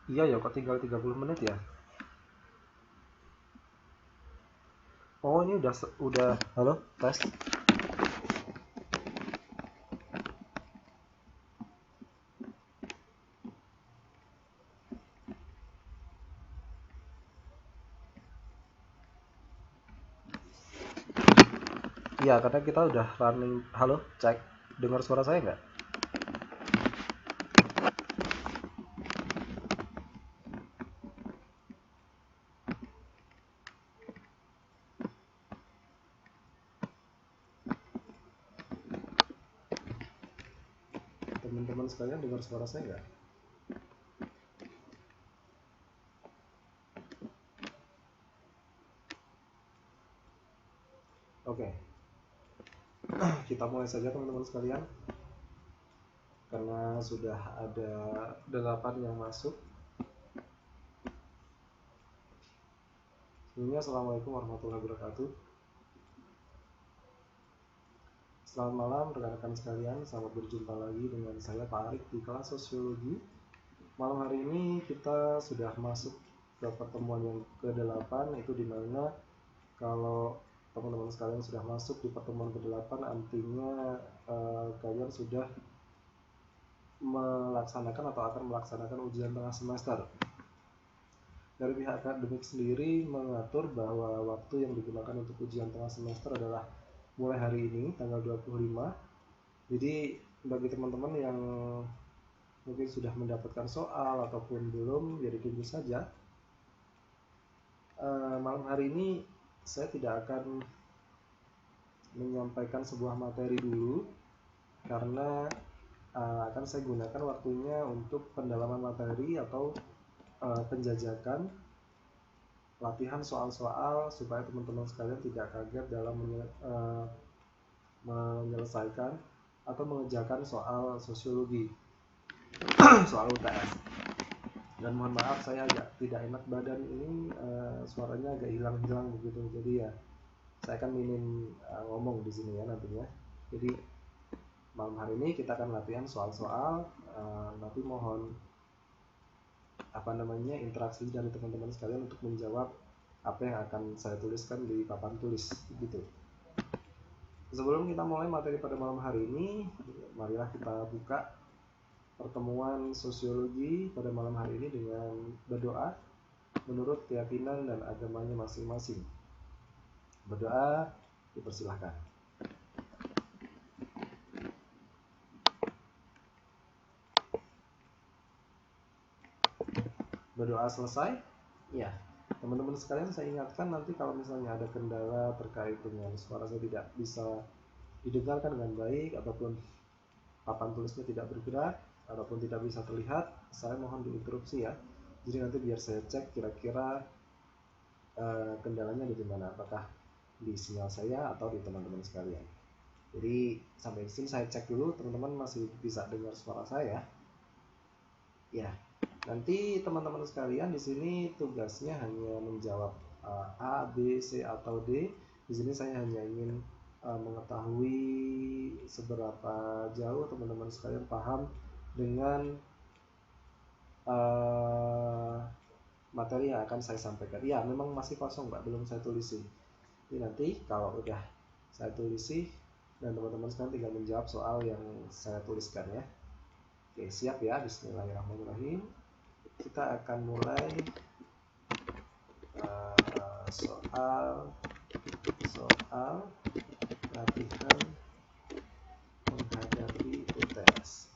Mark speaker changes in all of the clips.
Speaker 1: Iya ya, kok tinggal 30 menit ya? Oh, ini udah halo, tes. Iya, karena kita udah running. Halo, cek. Dengar suara saya nggak? Teman-teman sekalian dengar suara saya nggak? Oke, kita mulai saja teman-teman sekalian. Karena sudah ada 8 yang masuk. Sebelumnya, Assalamualaikum warahmatullahi wabarakatuh. Selamat malam rekan-rekan sekalian, selamat berjumpa lagi dengan saya Pak Arik di kelas Sosiologi. Malam hari ini kita sudah masuk ke pertemuan yang ke-8, itu dimana kalau teman-teman sekalian sudah masuk di pertemuan ke-8, artinya kalian sudah melaksanakan atau akan melaksanakan ujian tengah semester. Dari pihak akademik sendiri mengatur bahwa waktu yang digunakan untuk ujian tengah semester adalah mulai hari ini tanggal 25. Jadi bagi teman-teman yang mungkin sudah mendapatkan soal ataupun belum, jadi tunggu saja. Malam hari ini saya tidak akan menyampaikan sebuah materi dulu, karena akan saya gunakan waktunya untuk pendalaman materi atau penjajakan latihan soal-soal supaya teman-teman sekalian tidak kaget dalam menyelesaikan atau mengerjakan soal sosiologi, soal UTS. Dan mohon maaf, saya agak tidak enak badan ini, suaranya agak hilang-hilang begitu, jadi ya saya akan minim ngomong di sini ya nantinya. Jadi malam hari ini kita akan latihan soal-soal, nanti mohon interaksi dari teman-teman sekalian untuk menjawab apa yang akan saya tuliskan di papan tulis gitu. Sebelum kita mulai materi pada malam hari ini, marilah kita buka pertemuan sosiologi pada malam hari ini dengan berdoa menurut keyakinan dan agamanya masing-masing. Berdoa, dipersilahkan. Berdoa selesai? Ya, teman-teman sekalian, saya ingatkan nanti kalau misalnya ada kendala terkait dengan suara saya tidak bisa didengarkan dengan baik, ataupun papan tulisnya tidak bergerak, ataupun tidak bisa terlihat, saya mohon diinterupsi ya. Jadi nanti biar saya cek kira-kira kendalanya di mana, apakah di sinyal saya atau di teman-teman sekalian. Jadi sampai di sini saya cek dulu, teman-teman masih bisa dengar suara saya? Ya. Nanti teman-teman sekalian di sini tugasnya hanya menjawab A, B, C atau D. Di sini saya hanya ingin mengetahui seberapa jauh teman-teman sekalian paham dengan materi yang akan saya sampaikan. Ya, memang masih kosong Pak, belum saya tulisi. Ini nanti kalau udah saya tulisi dan teman-teman sekalian tinggal menjawab soal yang saya tuliskan ya. Oke, siap ya. Bismillahirrahmanirrahim. Kita akan mulai soal latihan menghadapi UTS.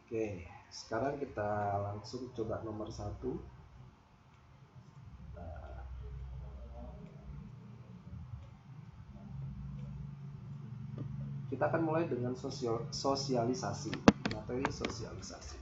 Speaker 1: Oke, sekarang kita langsung coba nomor 1. Kita akan mulai dengan sosialisasi, materi sosialisasi.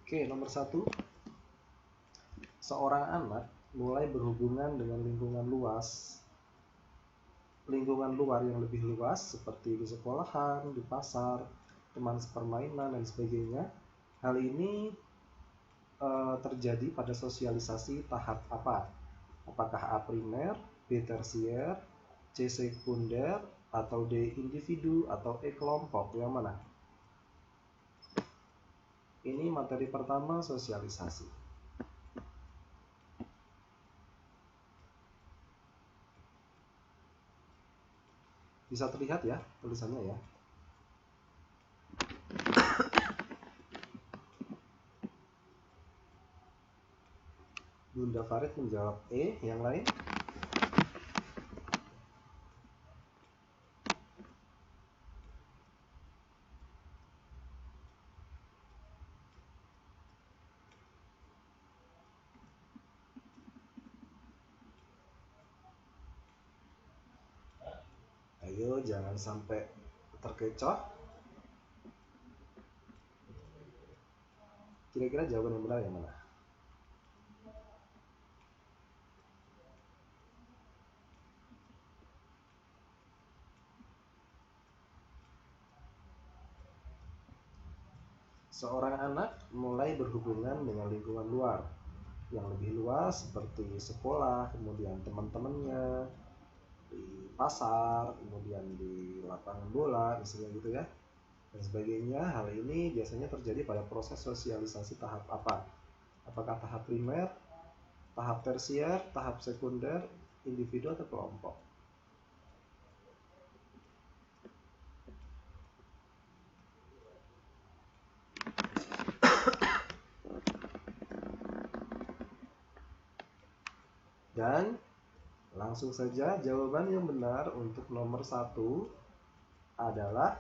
Speaker 1: Oke, nomor 1. Seorang anak mulai berhubungan dengan lingkungan luar yang lebih luas seperti di sekolahan, di pasar, teman sepermainan dan sebagainya. Hal ini terjadi pada sosialisasi tahap apa? Apakah A primer, B tersier, C sekunder, atau D individu, atau E kelompok? Yang mana? Ini materi pertama, sosialisasi. Bisa terlihat ya tulisannya ya. Bunda Farid menjawab E, yang lain? Ayo, jangan sampai terkecoh. Kira-kira jawaban yang benar yang mana? Seorang anak mulai berhubungan dengan lingkungan luar yang lebih luas seperti sekolah, kemudian teman-temannya, di pasar, kemudian di lapangan bola, misalnya gitu ya, dan sebagainya. Hal ini biasanya terjadi pada proses sosialisasi tahap apa? Apakah tahap primer, tahap tersier, tahap sekunder, individu, atau kelompok? Dan langsung saja jawaban yang benar untuk nomor 1 adalah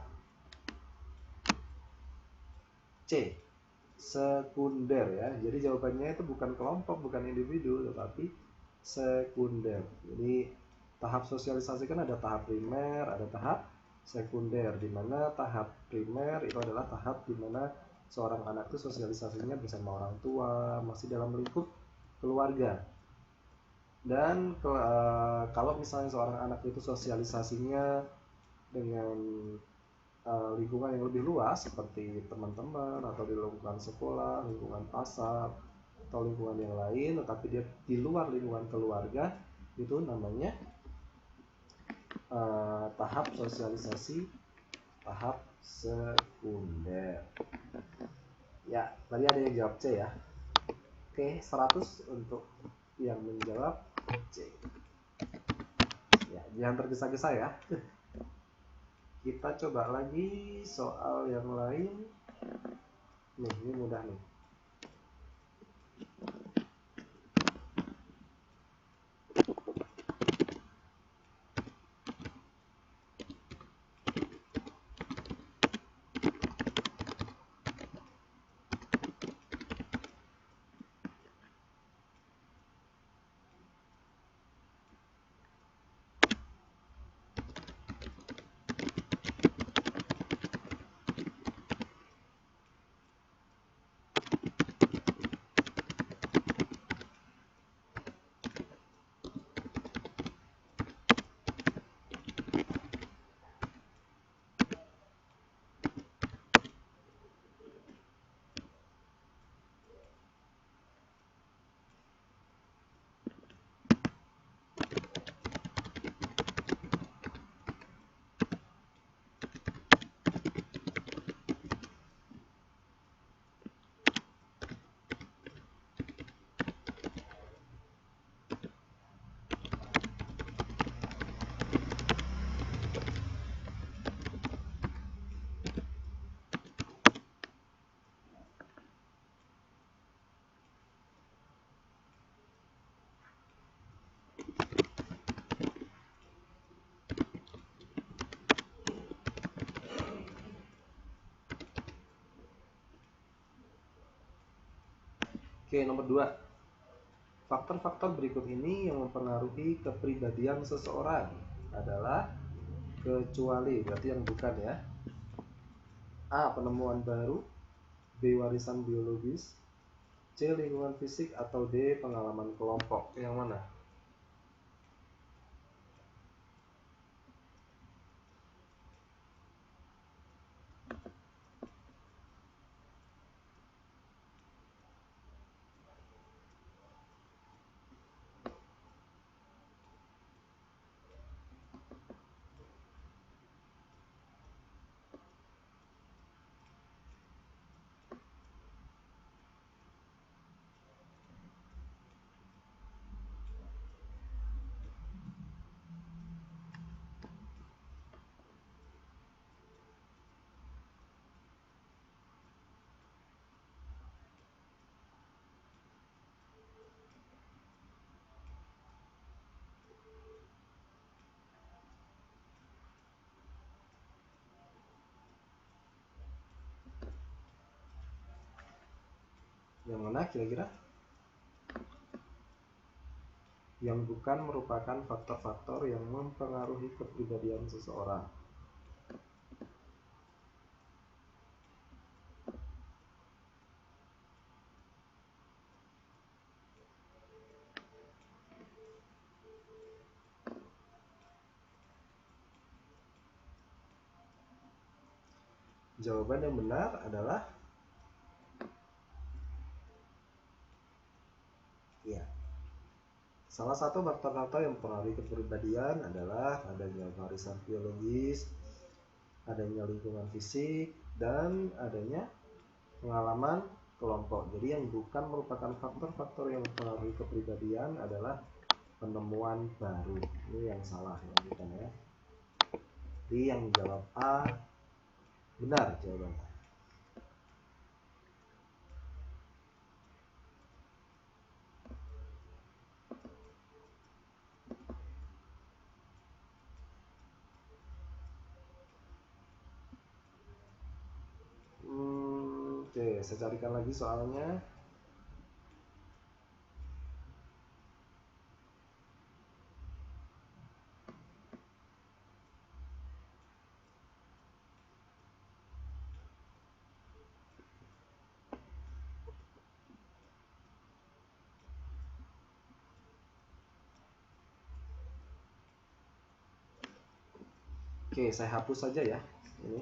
Speaker 1: C, sekunder ya. Jadi jawabannya itu bukan kelompok, bukan individu, tetapi sekunder. Jadi tahap sosialisasi kan ada tahap primer, ada tahap sekunder, di mana tahap primer itu adalah tahap di mana seorang anak itu sosialisasinya bersama orang tua, masih dalam lingkup keluarga. Dan kalau misalnya seorang anak itu sosialisasinya dengan lingkungan yang lebih luas seperti teman-teman atau di lingkungan sekolah, lingkungan pasar, atau lingkungan yang lain, tetapi dia di luar lingkungan keluarga, itu namanya tahap sosialisasi tahap sekunder. Ya, tadi ada yang jawab C ya. Oke, 100 untuk yang menjawab C. Ya, jangan tergesa-gesa ya. Kita coba lagi soal yang lain. Nih, ini mudah nih. Oke, nomor 2. Faktor-faktor berikut ini yang mempengaruhi kepribadian seseorang adalah kecuali, berarti yang bukan ya. A, penemuan baru. B. Warisan biologis, C. Lingkungan fisik, atau D. Pengalaman kelompok? Yang mana? Yang mana kira-kira? Yang bukan merupakan faktor-faktor yang mempengaruhi kepribadian seseorang. Jawaban yang benar adalah ya. Salah satu faktor-faktor yang mempengaruhi kepribadian adalah adanya warisan biologis, adanya lingkungan fisik, dan adanya pengalaman kelompok. Jadi yang bukan merupakan faktor-faktor yang mempengaruhi kepribadian adalah penemuan baru. Ini yang salah ya, ya. Jadi yang jawab A benar jawabannya. Oke, saya carikan lagi soalnya. Oke, saya hapus saja ya. Ini.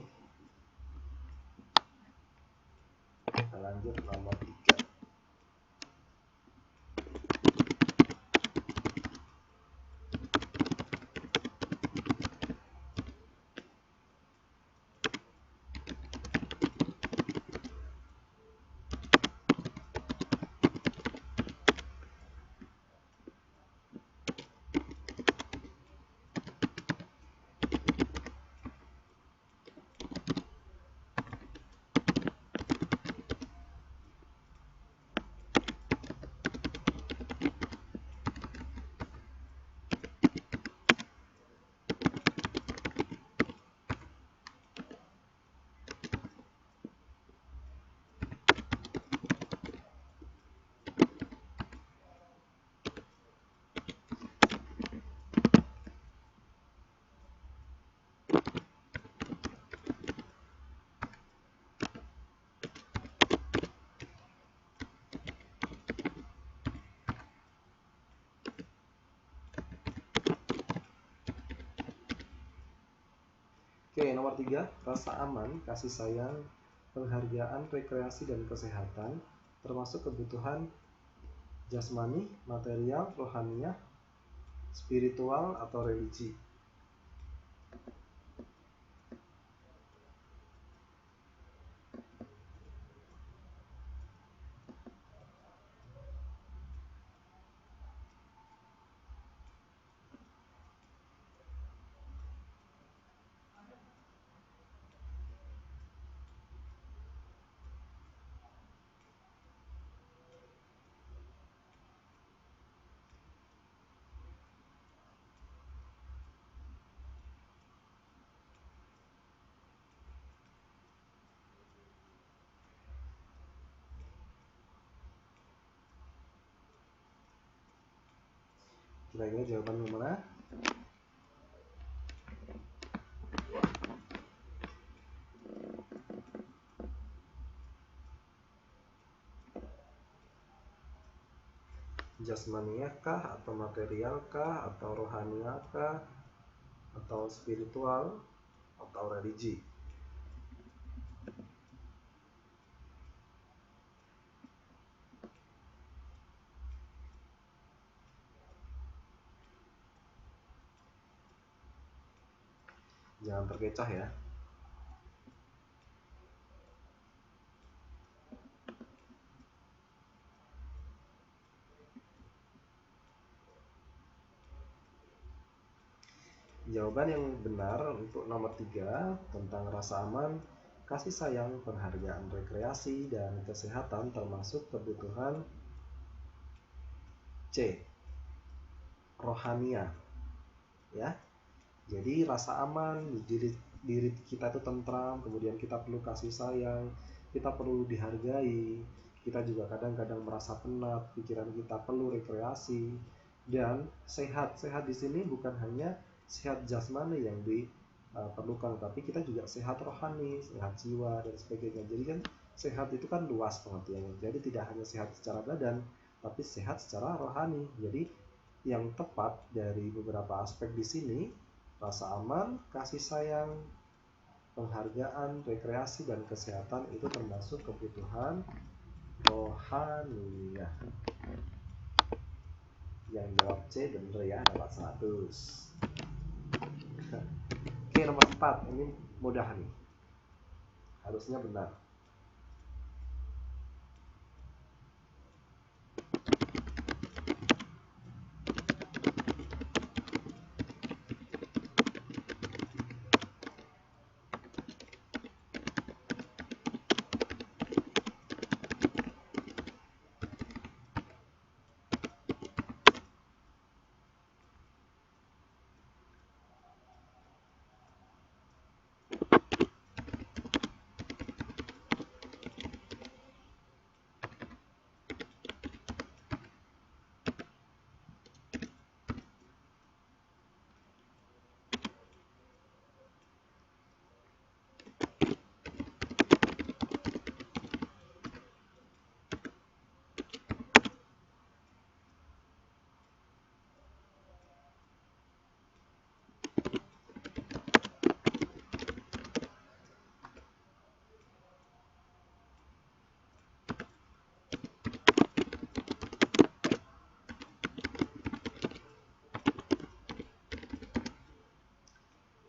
Speaker 1: Kita lanjut nomor 3. Oke, nomor 3, rasa aman, kasih sayang, penghargaan, rekreasi, dan kesehatan, termasuk kebutuhan jasmani, material, rohaniah, spiritual, atau religi. Kira-kira jawabannya mana? Jasmaniakah atau materialkah atau rohaniakah atau spiritual atau religi? Jangan terkecoh ya. Jawaban yang benar untuk nomor 3 tentang rasa aman, kasih sayang, penghargaan, rekreasi, dan kesehatan termasuk kebutuhan C. Rohania. Ya. Jadi rasa aman, diri kita itu tentram, kemudian kita perlu kasih sayang, kita perlu dihargai, kita juga kadang-kadang merasa penat, pikiran kita perlu rekreasi, dan sehat. Sehat di sini bukan hanya sehat jasmani yang diperlukan, tapi kita juga sehat rohani, sehat jiwa, dan sebagainya. Jadi kan sehat itu kan luas pengertiannya. Jadi tidak hanya sehat secara badan, tapi sehat secara rohani. Jadi yang tepat dari beberapa aspek di sini, rasa aman, kasih sayang, penghargaan, rekreasi, dan kesehatan itu termasuk kebutuhan rohaniah. Yang jawab C bener ya, dapat 100. Oke, nomor 4. Ini mudah nih. Harusnya benar.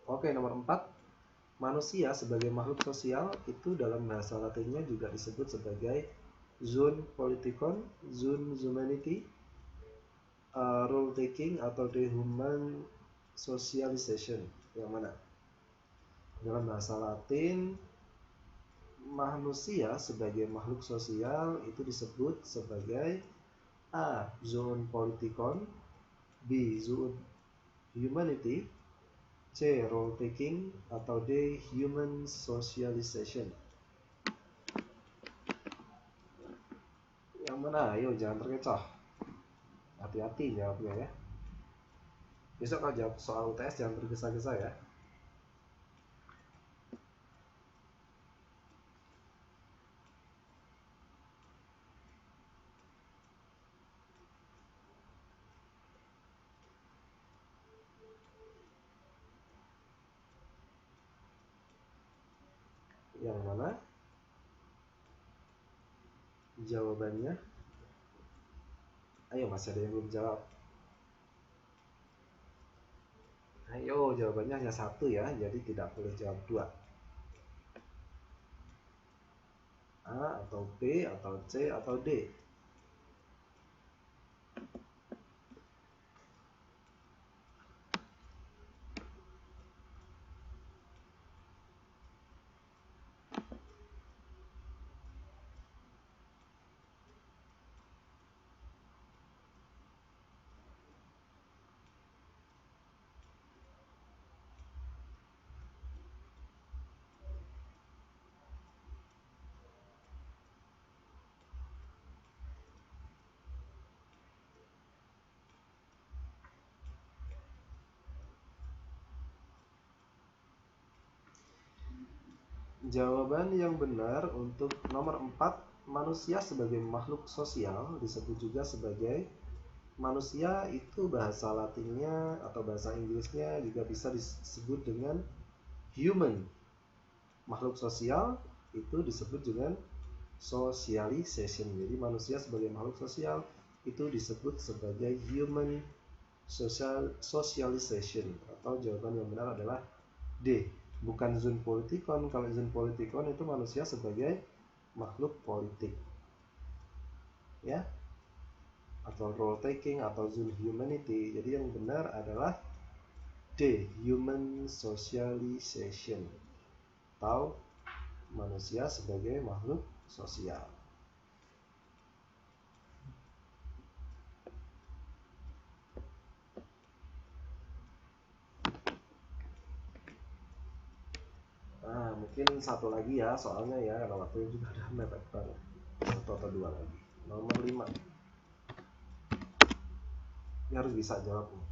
Speaker 1: Oke, nomor 4. Manusia sebagai makhluk sosial itu dalam bahasa latinnya juga disebut sebagai zoon politikon, zoon humanity, role taking, atau dehuman socialization. Yang mana? Dalam bahasa Latin, manusia sebagai makhluk sosial itu disebut sebagai A. Zoon politikon, B. Zoon humanity, C. Role taking, atau D. Human socialization. Yang mana? Ayo, jangan terkecoh. Hati-hati jawabnya ya. Besok kalau jawab soal UTS jangan tergesa-gesa ya. Yang mana? Jawabannya? Ayo, masih ada yang belum jawab. Ayo, jawabannya hanya 1 ya, jadi tidak boleh jawab 2. A atau B atau C atau D. Jawaban yang benar untuk nomor 4, manusia sebagai makhluk sosial disebut juga sebagai manusia itu bahasa Latinnya atau bahasa Inggrisnya juga bisa disebut dengan human. Makhluk sosial itu disebut dengan socialization. Jadi manusia sebagai makhluk sosial itu disebut sebagai human socialization, atau jawaban yang benar adalah D, bukan zoonpolitikon. Kalau zoonpolitikon itu manusia sebagai makhluk politik, ya, atau role taking atau zoon humanity. Jadi yang benar adalah D, human socialization, atau manusia sebagai makhluk sosial. Nah, mungkin satu lagi ya soalnya ya, karena waktunya juga udah mepet banget. Satu atau dua lagi. Nomor 5. Ini harus bisa jawab nih.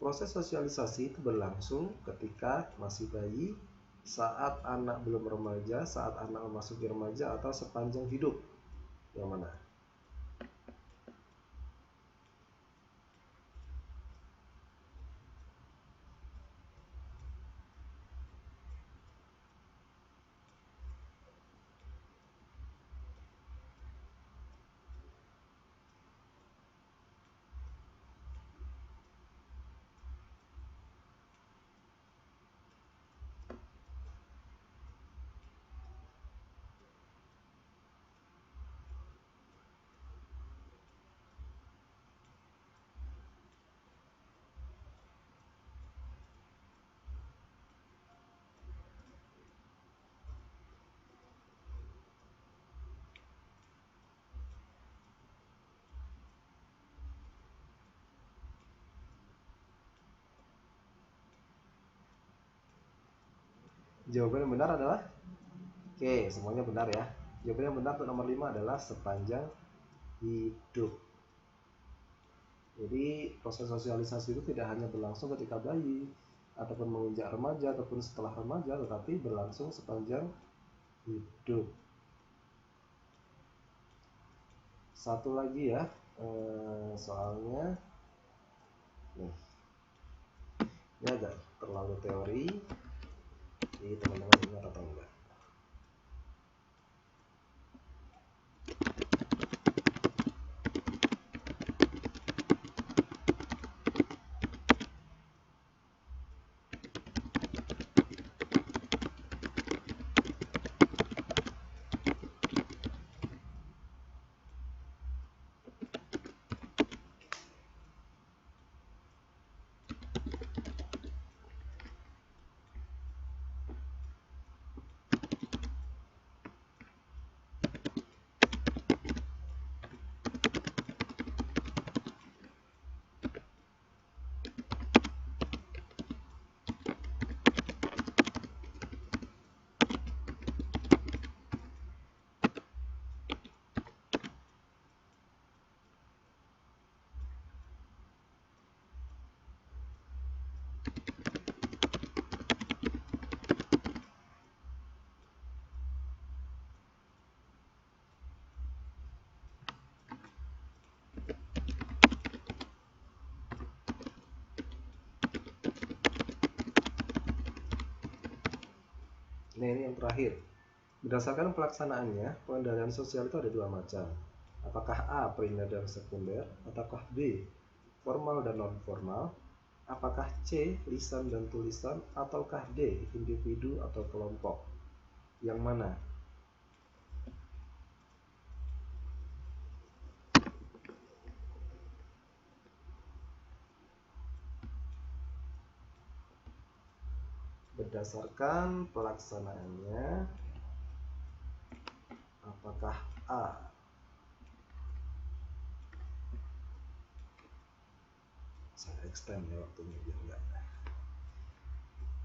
Speaker 1: Proses sosialisasi itu berlangsung ketika masih bayi, saat anak belum remaja, saat anak memasuki remaja, atau sepanjang hidup. Yang mana? Jawaban yang benar adalah Oke, semuanya benar ya. Jawaban yang benar untuk nomor 5 adalah sepanjang hidup. Jadi proses sosialisasi itu tidak hanya berlangsung ketika bayi ataupun menginjak remaja ataupun setelah remaja, tetapi berlangsung sepanjang hidup. Satu lagi ya, soalnya nih, ini agak terlalu teori, jadi teman-teman ingat atau enggak? Nah, ini yang terakhir. Berdasarkan pelaksanaannya, pengendalian sosial itu ada dua macam. Apakah A, primer dan sekunder, ataukah B, formal dan non-formal, Apakah C, lisan dan tulisan, ataukah D, individu atau kelompok? Yang mana? Berdasarkan pelaksanaannya, apakah A? Saya extend ya waktunya biar enggak.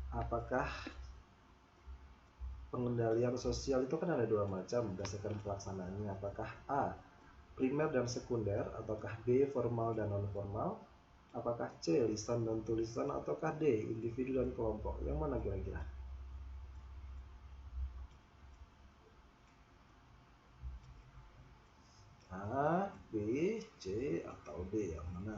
Speaker 1: Apakah pengendalian sosial itu kan ada dua macam berdasarkan pelaksanaannya? Apakah A, primer dan sekunder, ataukah B, formal dan non formal? Apakah C, lisan dan tulisan, ataukah D, individu dan kelompok? Yang mana kira-kira? A, B, C, atau D? Yang mana?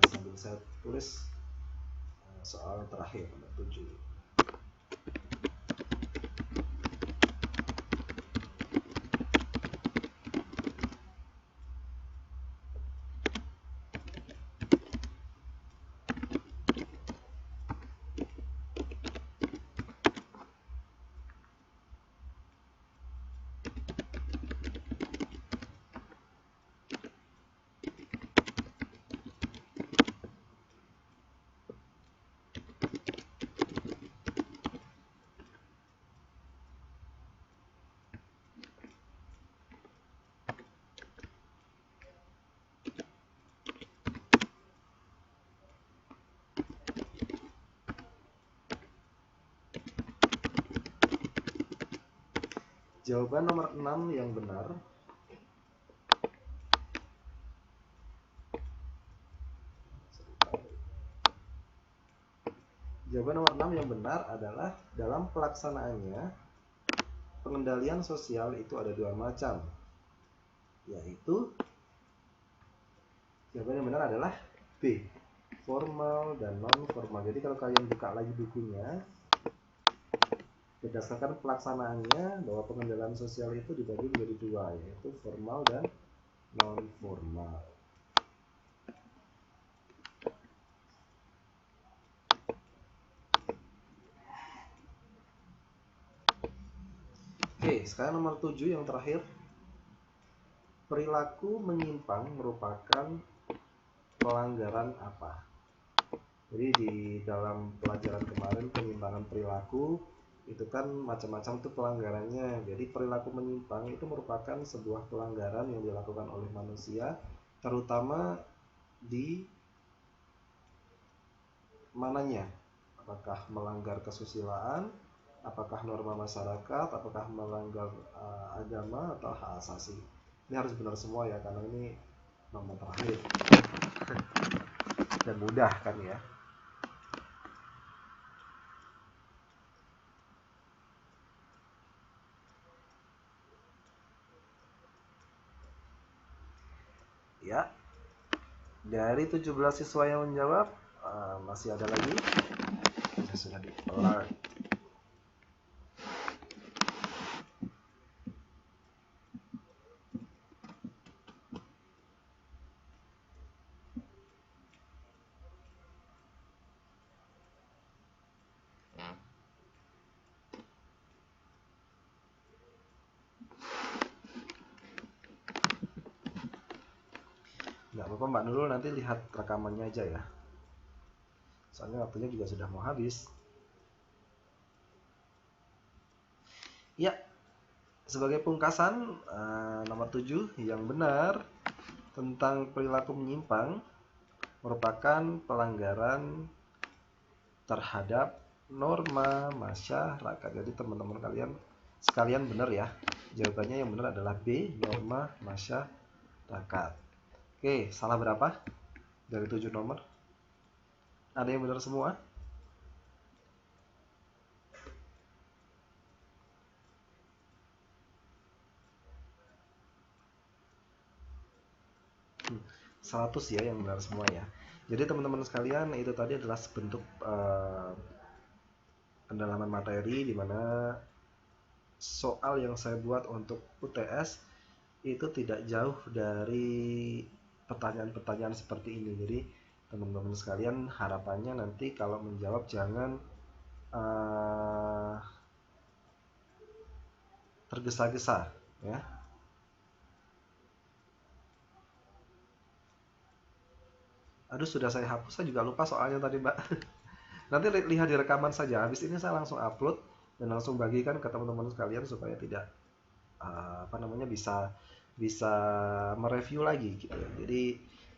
Speaker 1: Sambil saya tulis soal terakhir nomor 7. Jawaban nomor 6 yang benar. Jawaban nomor 6 yang benar adalah dalam pelaksanaannya pengendalian sosial itu ada dua macam, yaitu jawaban yang benar adalah B, formal dan non formal. Jadi kalau kalian buka lagi bukunya, berdasarkan pelaksanaannya bahwa pengendalian sosial itu dibagi menjadi dua, yaitu formal dan non formal. Oke, sekarang nomor 7 yang terakhir. Perilaku menyimpang merupakan pelanggaran apa? Jadi di dalam pelajaran kemarin penyimpangan perilaku itu kan macam-macam tuh pelanggarannya. Jadi perilaku menyimpang itu merupakan sebuah pelanggaran yang dilakukan oleh manusia, terutama di mananya? Apakah melanggar kesusilaan, apakah norma masyarakat, apakah melanggar agama atau hak asasi? Ini harus benar semua ya, karena ini nomor terakhir dan mudah kan ya. Ya, dari 17 siswa yang menjawab, masih ada lagi. Saya sudah di alert. Nggak apa-apa Mbak Nurul, nanti lihat rekamannya aja ya. Soalnya waktunya juga sudah mau habis. Ya, sebagai pungkasan, nomor 7 yang benar tentang perilaku menyimpang merupakan pelanggaran terhadap norma masyarakat. Jadi teman-teman kalian sekalian benar ya. Jawabannya yang benar adalah B, norma masyarakat. Oke, salah berapa dari 7 nomor? Ada yang benar semua? Hmm, 100 ya yang benar semua ya. Jadi teman-teman sekalian, itu tadi adalah bentuk pendalaman materi di mana soal yang saya buat untuk UTS itu tidak jauh dari pertanyaan-pertanyaan seperti ini. Jadi teman-teman sekalian, harapannya nanti kalau menjawab jangan uh, tergesa-gesa ya. Aduh, sudah saya hapus, saya juga lupa soalnya tadi, Mbak. Nanti lihat di rekaman saja. Habis ini saya langsung upload dan langsung bagikan ke teman-teman sekalian supaya tidak apa namanya, bisa bisa mereview lagi gitu ya. Jadi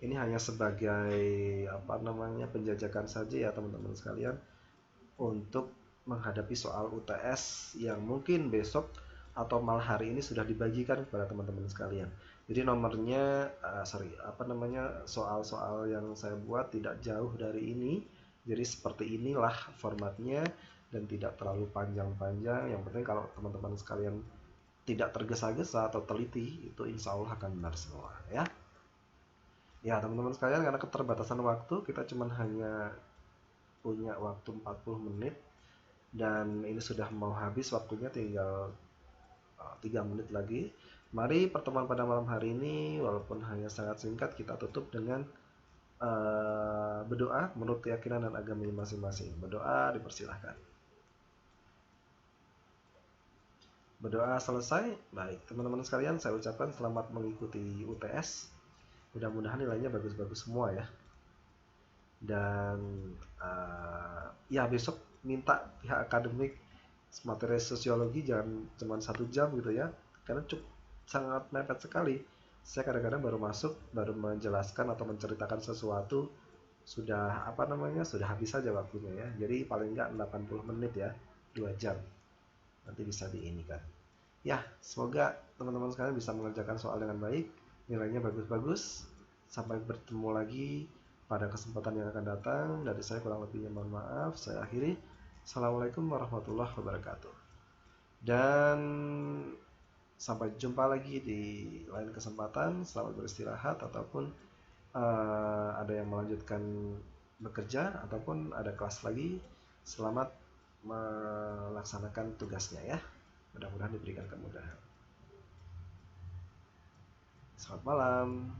Speaker 1: ini hanya sebagai apa namanya, penjajakan saja ya teman-teman sekalian untuk menghadapi soal UTS yang mungkin besok atau malah hari ini sudah dibagikan kepada teman-teman sekalian. Jadi nomornya apa namanya, soal-soal yang saya buat tidak jauh dari ini. Jadi seperti inilah formatnya dan tidak terlalu panjang-panjang. Yang penting kalau teman-teman sekalian tidak tergesa-gesa atau teliti, itu insya Allah akan benar semua ya. Ya teman-teman sekalian, karena keterbatasan waktu, kita cuma hanya punya waktu 40 menit dan ini sudah mau habis waktunya, tinggal 3 menit lagi. Mari pertemuan pada malam hari ini walaupun hanya sangat singkat kita tutup dengan berdoa menurut keyakinan dan agama masing-masing. Berdoa dipersilahkan. Berdoa selesai. Baik teman-teman sekalian, saya ucapkan selamat mengikuti UTS. Mudah-mudahan nilainya bagus-bagus semua ya. Dan ya besok minta pihak akademik materi sosiologi jangan cuma 1 jam gitu ya, karena cukup sangat mepet sekali. Saya kadang-kadang baru masuk, baru menjelaskan atau menceritakan sesuatu sudah apa namanya, sudah habis saja waktunya ya. Jadi paling enggak 80 menit ya, 2 jam nanti bisa diinikan ya. Semoga teman-teman sekalian bisa mengerjakan soal dengan baik, nilainya bagus-bagus. Sampai bertemu lagi pada kesempatan yang akan datang. Dari saya kurang lebihnya mohon maaf. Saya akhiri. Assalamualaikum warahmatullahi wabarakatuh. Dan sampai jumpa lagi di lain kesempatan. Selamat beristirahat ataupun ada yang melanjutkan bekerja ataupun ada kelas lagi. Selamat melaksanakan tugasnya ya. Mudah-mudahan diberikan kemudahan. Selamat malam.